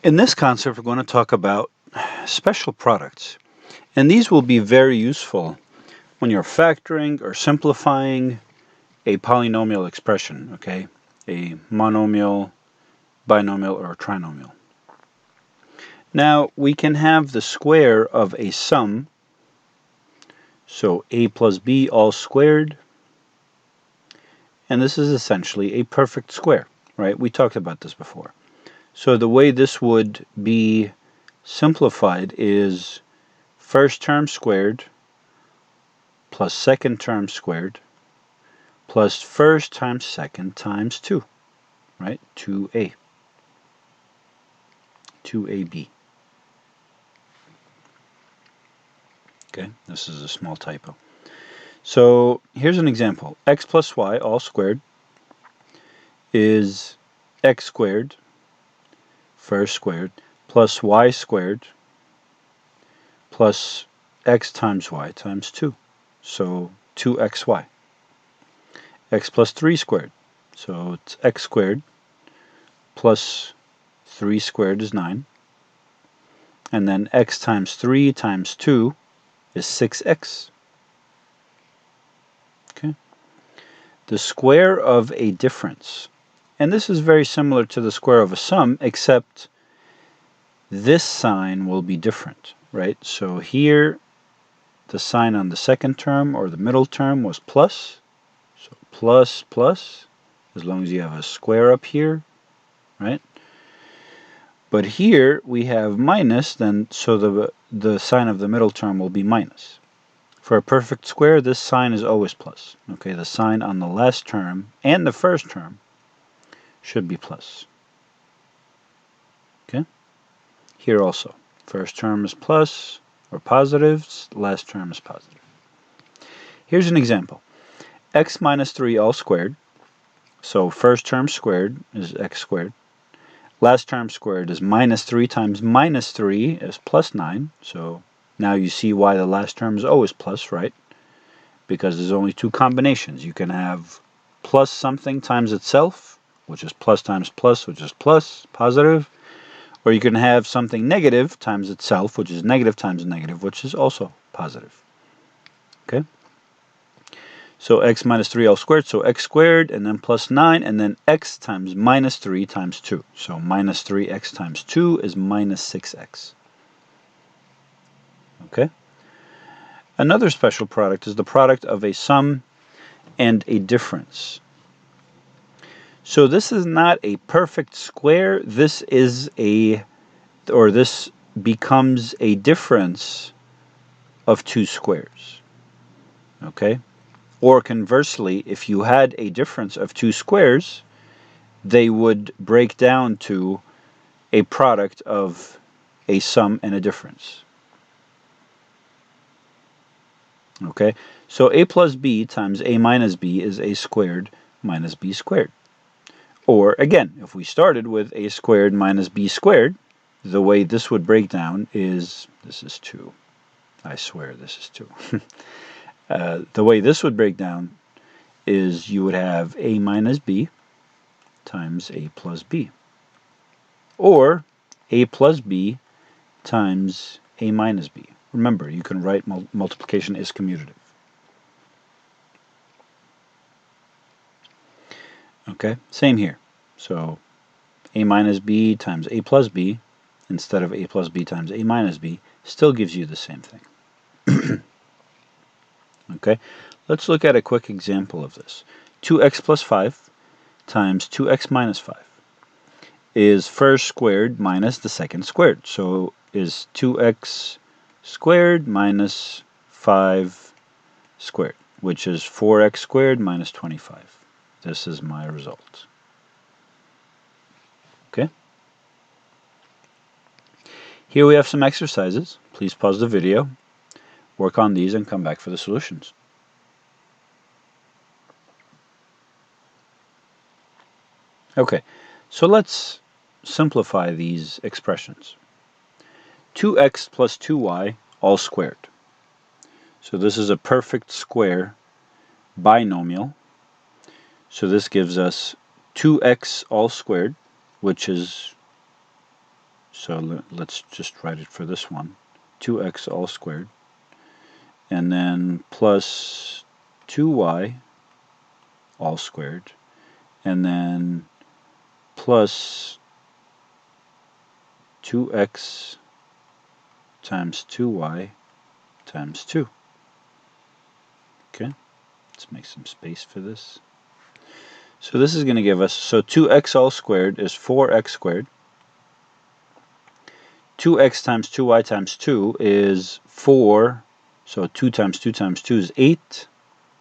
In this concept, we're going to talk about special products. And these will be very useful when you're factoring or simplifying a polynomial expression, okay? A monomial, binomial, or a trinomial. Now, we can have the square of a sum, so a plus b all squared, and this is essentially a perfect square, right? We talked about this before. So the way this would be simplified is first term squared plus second term squared plus first times second times 2, right? 2a. 2ab. Okay, this is a small typo. So here's an example. X plus y all squared is x squared, first squared, plus y squared plus x times y times 2. So 2xy. X plus 3 squared. So it's x squared plus 3 squared is 9. And then x times 3 times 2 is 6x. Okay. The square of a difference. And this is very similar to the square of a sum, except this sign will be different, right? So here, the sign on the second term or the middle term was plus. So plus, plus, as long as you have a square up here, right? But here we have minus, then so the sign of the middle term will be minus. For a perfect square, this sign is always plus. Okay, the sign on the last term and the first term should be plus. Okay? Here also, first term is plus or positive, last term is positive. Here's an example. X minus 3 all squared. So first term squared is x squared. Last term squared is minus 3 times minus 3 is plus 9. So now you see why the last term is always plus, right? Because there's only two combinations. You can have plus something times itself, which is plus times plus, which is plus, positive. Or you can have something negative times itself, which is negative times negative, which is also positive. Okay? So x minus 3 all squared, so x squared, and then plus 9, and then x times minus 3 times 2. So minus 3x times 2 is minus 6x. Okay? Another special product is the product of a sum and a difference. So this is not a perfect square. This is this becomes a difference of two squares. Okay? Or conversely, if you had a difference of two squares, they would break down to a product of a sum and a difference. Okay? So a plus b times a minus b is a squared minus b squared. Or again, if we started with a squared minus b squared, the way this would break down is, this is 2. I swear this is 2. The way this would break down is you would have a minus b times a plus b. Or a plus b times a minus b. Remember, you can write multiplication is commutative. Okay, same here. So a minus b times a plus b instead of a plus b times a minus b still gives you the same thing. Okay, let's look at a quick example of this. 2x plus 5 times 2x minus 5 is first squared minus the second squared. So is 2x squared minus 5 squared, which is 4x squared minus 25. This is my result. Okay. Here we have some exercises. Please pause the video, work on these, and come back for the solutions. Okay, so let's simplify these expressions. 2x plus 2y all squared. So this is a perfect square binomial. So this gives us 2x all squared, which is So let's just write it for this one. 2x all squared. And then plus 2y all squared. And then plus 2x times 2y times 2. Okay, let's make some space for this. So this is going to give us, so 2x all squared is 4x squared. 2x times 2y times 2 is 4. So 2 times 2 times 2 is 8.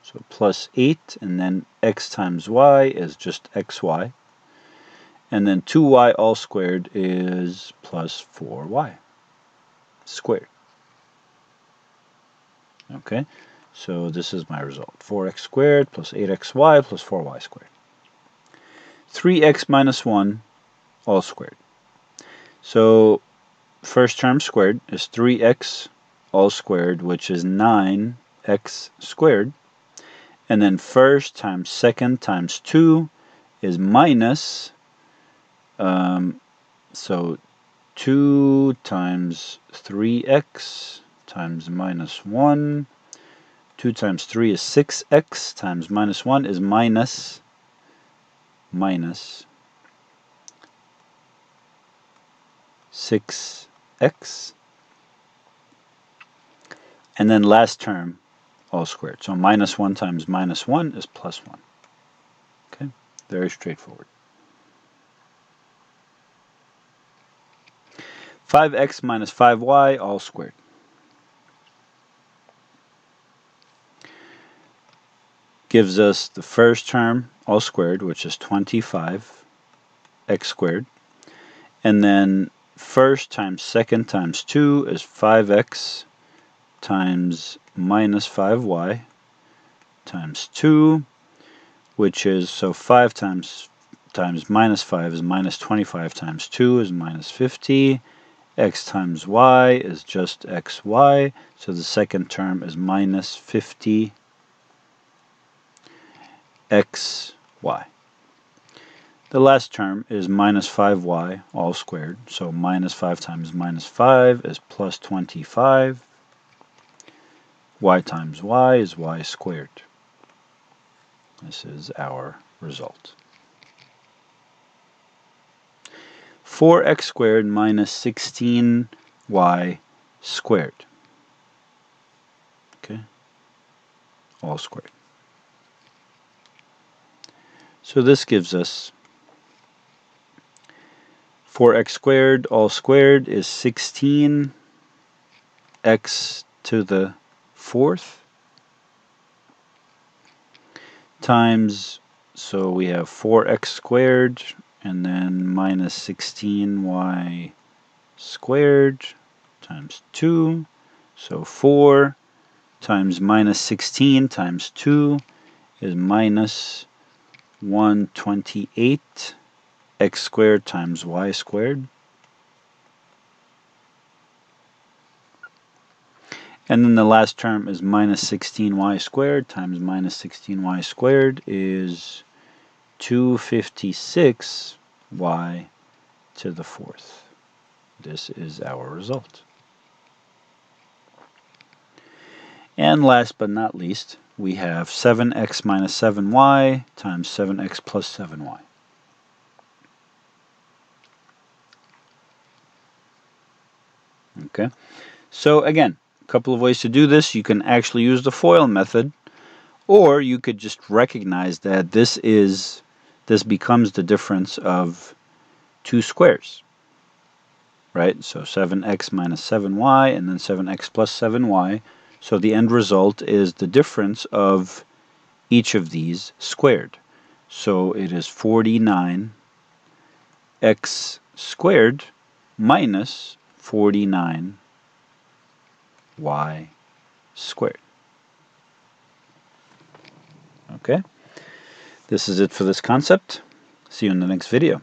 So plus 8, and then x times y is just xy. And then 2y all squared is plus 4y squared. Okay, so this is my result. 4x squared plus 8xy plus 4y squared. 3x minus 1 all squared. So first term squared is 3x all squared, which is 9x squared. And then first times second times 2 is minus, so 2 times 3x times minus 1. 2 times 3 is 6x times minus 1 is minus 6x. And then last term all squared. So minus 1 times minus 1 is plus 1. Okay, very straightforward. 5x minus 5y all squared. Gives us the first term all squared, which is 25x squared. And then first times second times 2 is 5x times minus 5y times 2, which is, so 5 times minus 5 is minus 25 times 2 is minus 50. X times y is just xy, so the second term is minus 50 xy. The last term is minus 5y all squared, so minus 5 times minus 5 is plus 25. Y times y is y squared. This is our result. 4x squared minus 16y squared. Okay, all squared. So this gives us 4x squared all squared is 16x to the 4th times, so we have 4x squared and then minus 16y squared times 2. So 4 times minus 16 times 2 is minus 128 x squared times y squared. And then the last term is minus 16y squared times minus 16y squared is 256y to the 4th. This is our result. And last but not least, we have 7x minus 7y times 7x plus 7y. Okay, so again, a couple of ways to do this. You can actually use the FOIL method, or you could just recognize that this becomes the difference of two squares, right? So 7x minus 7y and then 7x plus 7y. So the end result is the difference of each of these squared. So it is 49x squared minus 49y squared. Okay, this is it for this concept. See you in the next video.